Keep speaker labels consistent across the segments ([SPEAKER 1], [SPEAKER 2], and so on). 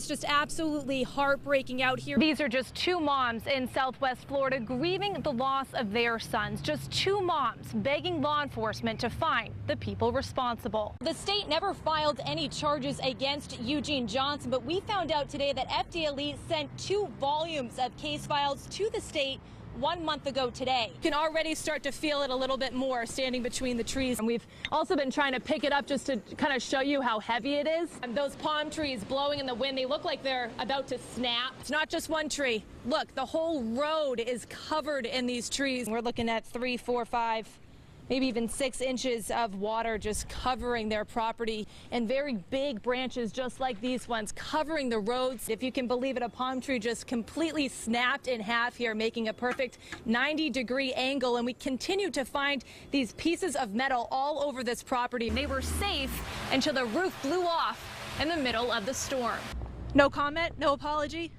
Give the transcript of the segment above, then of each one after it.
[SPEAKER 1] It's just absolutely heartbreaking out here. These are just two moms in Southwest Florida grieving the loss of their sons. Just two moms begging law enforcement to find the people responsible. The state never filed any charges against Eugene Johnson, but we found out today that FDLE sent 2 volumes of case files to the state 1 month ago today. You can already start to feel it a little bit more standing between the trees. And we've also been trying to pick it up just to kind of show you how heavy it is. And those palm trees blowing in the wind, they look like they're about to snap. It's not just one tree. Look, the whole road is covered in these trees. We're looking at 3, 4, 5, maybe even 6 inches of water just covering their property, and very big branches just like these ones covering the roads. If you can believe it, a palm tree just completely snapped in half here, making a perfect 90-degree angle. And we continue to find these pieces of metal all over this property. They were safe until the roof blew off in the middle of the storm. No comment, no apology.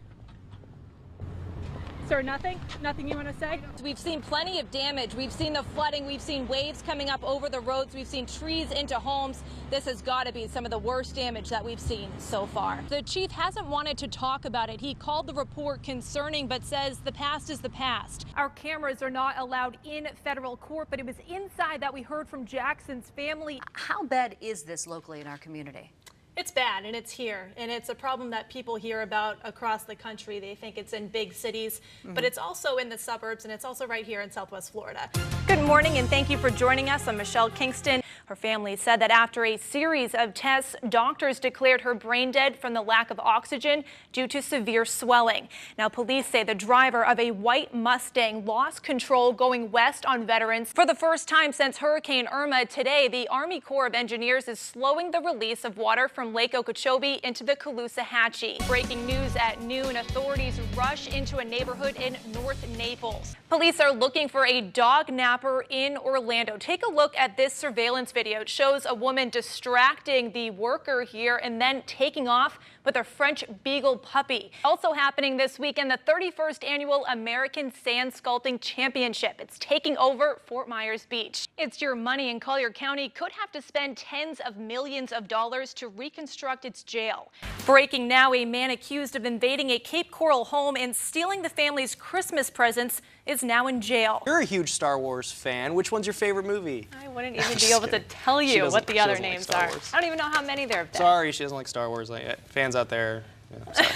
[SPEAKER 1] Sir, nothing you want to say? We've seen plenty of damage. We've seen the flooding. We've seen waves coming up over the roads. We've seen trees into homes. This has got to be some of the worst damage that we've seen so far. The chief hasn't wanted to talk about it. He called the report concerning, but says the past is the past. Our cameras are not allowed in federal court, but it was inside that we heard from Jackson's family.
[SPEAKER 2] How bad is this locally in our community?
[SPEAKER 1] It's bad, and it's here, and it's a problem that people hear about across the country. They think it's in big cities, but it's also in the suburbs, and it's also right here in Southwest Florida. Good morning, and thank you for joining us. I'm Michelle Kingston. Her family said that after a series of tests, doctors declared her brain dead from the lack of oxygen due to severe swelling. Now, police say the driver of a white Mustang lost control going west on Veterans. For the first time since Hurricane Irma, today the Army Corps of Engineers is slowing the release of water from Lake Okeechobee into the Caloosahatchee. Breaking news at noon, authorities rush into a neighborhood in North Naples. Police are looking for a dog napper in Orlando. Take a look at this surveillance video. It shows a woman distracting the worker here and then taking off with a French Beagle puppy. Also happening this weekend, the 31st annual American Sand Sculpting Championship. It's taking over Fort Myers Beach. It's your money, and Collier County could have to spend tens of millions of dollars to reconstruct its jail. Breaking now, a man accused of invading a Cape Coral home and stealing the family's Christmas presents is now in jail.
[SPEAKER 3] You're a huge Star Wars fan. Which one's your favorite movie?
[SPEAKER 1] I wouldn't even be able to tell you what the other names are. I don't even know how many there have been.
[SPEAKER 3] Sorry, she doesn't like Star Wars. Fans out there, sorry.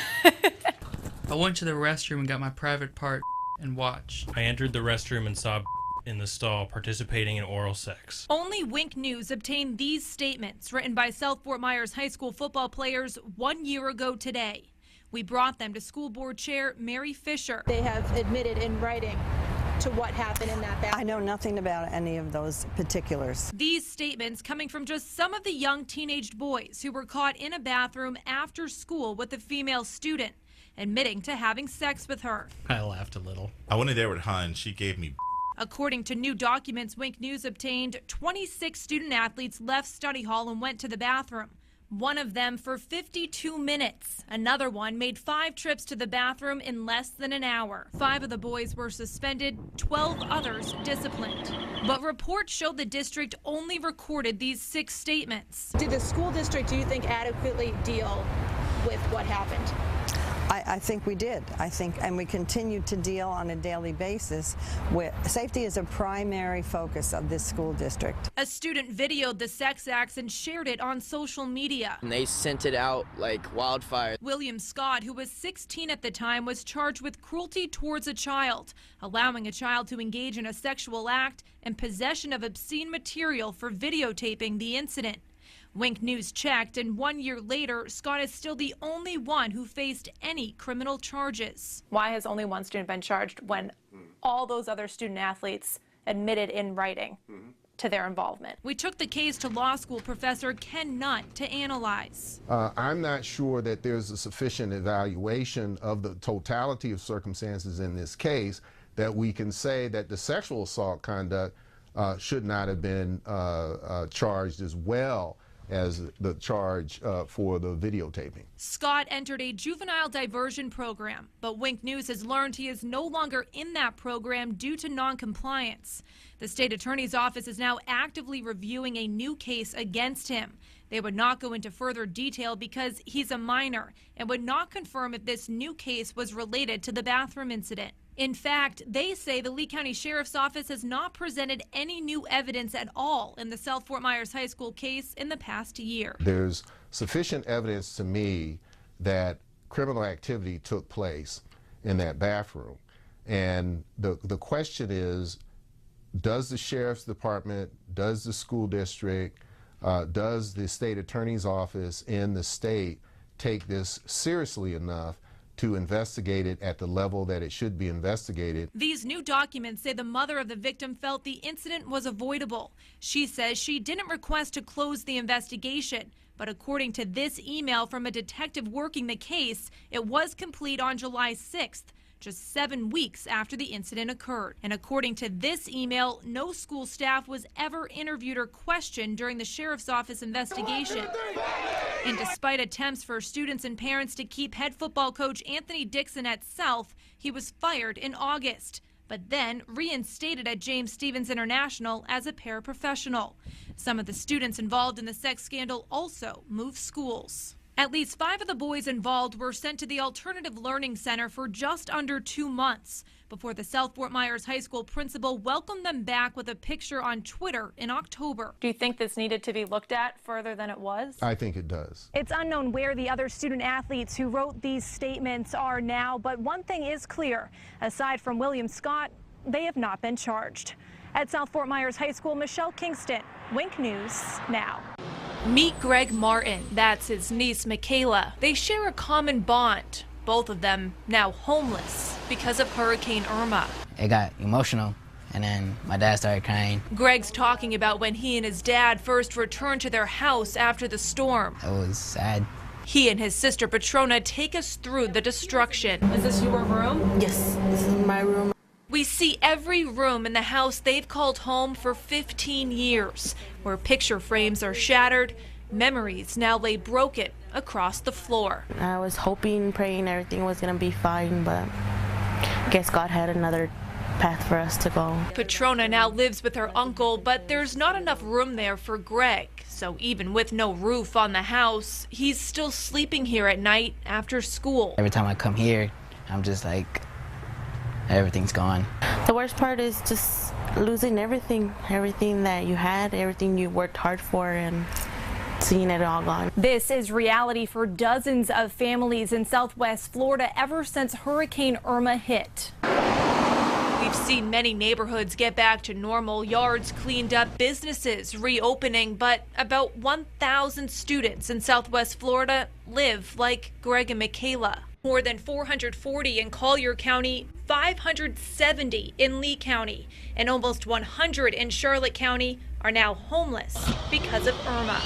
[SPEAKER 4] I went to the restroom and got my private part and watched.
[SPEAKER 5] I entered the restroom and saw in the stall participating in oral sex.
[SPEAKER 1] Only Wink News obtained these statements written by South Fort Myers high school football players 1 year ago today. We brought them to school board chair Mary Fisher. They have admitted in writing to what happened in that bathroom.
[SPEAKER 6] I know nothing about any of those particulars.
[SPEAKER 1] These statements coming from just some of the young teenaged boys who were caught in a bathroom after school with a female student, admitting to having sex with her.
[SPEAKER 5] I laughed a little.
[SPEAKER 7] I went in there with her and she gave me.
[SPEAKER 1] According to new documents Wink News obtained, 26 student athletes left study hall and went to the bathroom. One of them for 52 minutes. Another one made 5 trips to the bathroom in less than an hour. 5 of the boys were suspended, 12 others disciplined. But reports showed the district only recorded these 6 statements. Did the school district, do you think, adequately deal with what happened?
[SPEAKER 6] I think we did. And we continue to deal on a daily basis with safety is a primary focus of this school district.
[SPEAKER 1] A student videoed the sex acts and shared it on social media.
[SPEAKER 8] And they sent it out like wildfire.
[SPEAKER 1] William Scott, who was 16 at the time, was charged with cruelty towards a child, allowing a child to engage in a sexual act, and possession of obscene material for videotaping the incident. Wink News checked, and 1 year later, Scott is still the only one who faced any criminal charges. Why has only one student been charged when all those other student athletes admitted in writing to their involvement? We took the case to law school professor Ken Nutt to analyze.
[SPEAKER 9] I'm not sure that there's a sufficient evaluation of the totality of circumstances in this case that we can say that the sexual assault conduct should not have been charged as well as the charge for the videotaping.
[SPEAKER 1] Scott entered a juvenile diversion program, but Wink News has learned he is no longer in that program due to noncompliance. The state attorney's office is now actively reviewing a new case against him.
[SPEAKER 10] They would not go into further detail because he's a minor and would not confirm if this new case was related to the bathroom incident. In fact, they say the Lee County Sheriff's Office has not presented any new evidence at all in the South Fort Myers High School case in the past year.
[SPEAKER 9] There's sufficient evidence to me that criminal activity took place in that bathroom. And the question is, does the Sheriff's Department, does the school district, does the state attorney's office in the state take this seriously enough to investigate it at the level that it should be investigated?
[SPEAKER 10] These new documents say the mother of the victim felt the incident was avoidable. She says she didn't request to close the investigation, but according to this email from a detective working the case, it was complete on July 6th. Just 7 weeks after the incident occurred. And according to this email, no school staff was ever interviewed or questioned during the sheriff's office investigation. And despite attempts for students and parents to keep head football coach Anthony Dixon at South, he was fired in August, but then reinstated at James Stevens International as a paraprofessional. Some of the students involved in the sex scandal also moved schools. At least 5 of the boys involved were sent to the Alternative Learning Center for just under 2 months before the South Fort Myers High School principal welcomed them back with a picture on Twitter in October.
[SPEAKER 1] Do you think this needed to be looked at further than it was?
[SPEAKER 9] I think it does.
[SPEAKER 11] It's unknown where the other student athletes who wrote these statements are now, but one thing is clear. Aside from William Scott, they have not been charged. At South Fort Myers High School, Michelle Kingston, Wink News Now.
[SPEAKER 10] Meet Greg Martin. That's his niece, Michaela. They share a common bond. Both of them now homeless because of Hurricane Irma.
[SPEAKER 12] It got emotional, and then my dad started crying.
[SPEAKER 10] Greg's talking about when he and his dad first returned to their house after the storm.
[SPEAKER 12] It was sad.
[SPEAKER 10] He and his sister Petrona take us through the destruction. Is this your room?
[SPEAKER 13] Yes, this is my room.
[SPEAKER 10] We see every room in the house they've called home for 15 years, where picture frames are shattered, memories now lay broken across the floor.
[SPEAKER 13] I was hoping, praying everything was going to be fine, but I guess God had another path for us to go.
[SPEAKER 10] Petrona now lives with her uncle, but there's not enough room there for Greg. So even with no roof on the house, he's still sleeping here at night after school.
[SPEAKER 12] Every time I come here, I'm just like, everything's gone.
[SPEAKER 13] The worst part is just losing everything that you had, everything you worked hard for, and seeing it all gone.
[SPEAKER 11] This is reality for dozens of families in Southwest Florida ever since Hurricane Irma hit.
[SPEAKER 10] We've seen many neighborhoods get back to normal, yards cleaned up, businesses reopening, but about 1,000 students in Southwest Florida live like Greg and Michaela. More than 440 in Collier County, 570 in Lee County, and almost 100 in Charlotte County are now homeless because of Irma.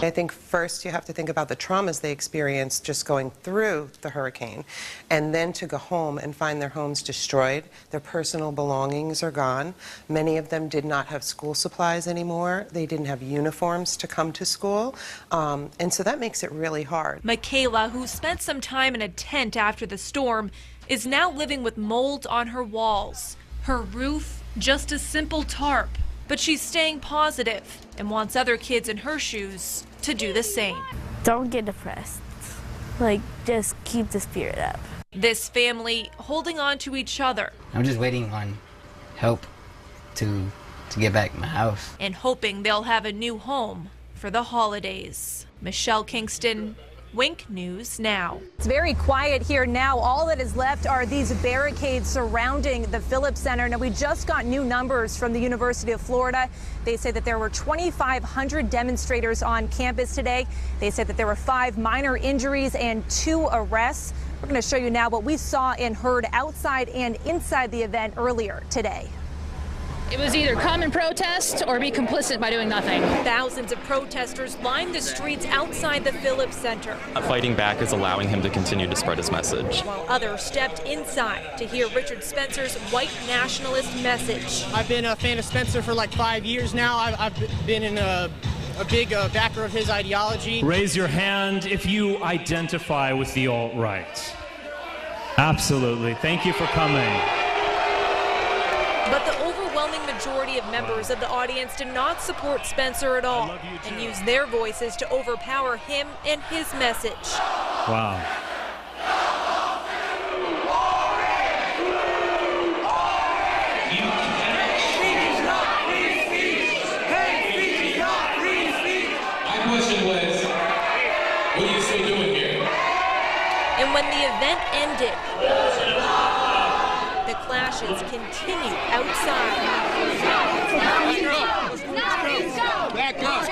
[SPEAKER 14] I think first you have to think about the traumas they experienced just going through the hurricane, and then to go home and find their homes destroyed. Their personal belongings are gone. Many of them did not have school supplies anymore. They didn't have uniforms to come to school, and so that makes it really hard.
[SPEAKER 10] Michaela, who spent some time in a tent after the storm, is now living with mold on her walls. Her roof, just a simple tarp. But she's staying positive and wants other kids in her shoes to do the same.
[SPEAKER 15] Don't get depressed. Like, just keep the spirit up.
[SPEAKER 10] This family holding on to each other.
[SPEAKER 12] I'm just waiting on help to get back my house.
[SPEAKER 10] And hoping they'll have a new home for the holidays. Michelle Kingston, Wink News Now.
[SPEAKER 11] It's very quiet here now. All that is left are these barricades surrounding the Phillips Center. Now, we just got new numbers from the University of Florida. They say that there were 2,500 demonstrators on campus today. They said that there were 5 minor injuries and 2 arrests. We're going to show you now what we saw and heard outside and inside the event earlier today.
[SPEAKER 16] It was either come and protest or be complicit by doing nothing.
[SPEAKER 10] Thousands of protesters lined the streets outside the Phillips Center.
[SPEAKER 17] Fighting back is allowing him to continue to spread his message.
[SPEAKER 10] While others stepped inside to hear Richard Spencer's white nationalist message.
[SPEAKER 18] I've been a fan of Spencer for like 5 years now. I've been in a big backer of his ideology.
[SPEAKER 19] Raise your hand if you identify with the alt-right. Absolutely. Thank you for coming.
[SPEAKER 10] But the overwhelming
[SPEAKER 11] overwhelming majority of members of the audience did not support Spencer at all and used their voices to overpower him and his message.
[SPEAKER 19] Wow.
[SPEAKER 20] My question was, what are you still doing here?
[SPEAKER 11] And when the event ended, the clashes continued outside.
[SPEAKER 20] Back up.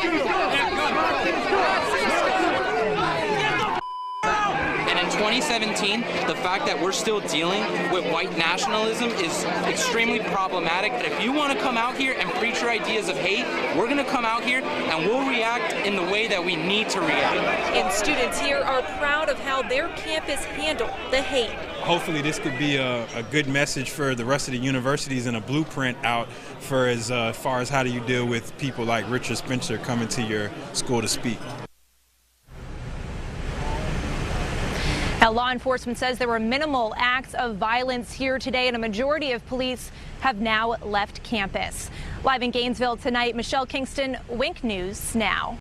[SPEAKER 21] And in 2017, the fact that we're still dealing with white nationalism is extremely problematic. And if you want to come out here and preach your ideas of hate, we're going to come out here and we'll react in the way that we need to react.
[SPEAKER 11] And students here are proud of how their campus handled the hate.
[SPEAKER 22] Hopefully this could be a good message for the rest of the universities and a blueprint out for as far as how do you deal with people like Richard Spencer coming to your school to speak.
[SPEAKER 11] Now, law enforcement says there were minimal acts of violence here today, and a majority of police have now left campus. Live in Gainesville tonight, Michelle Kingston, Wink News Now.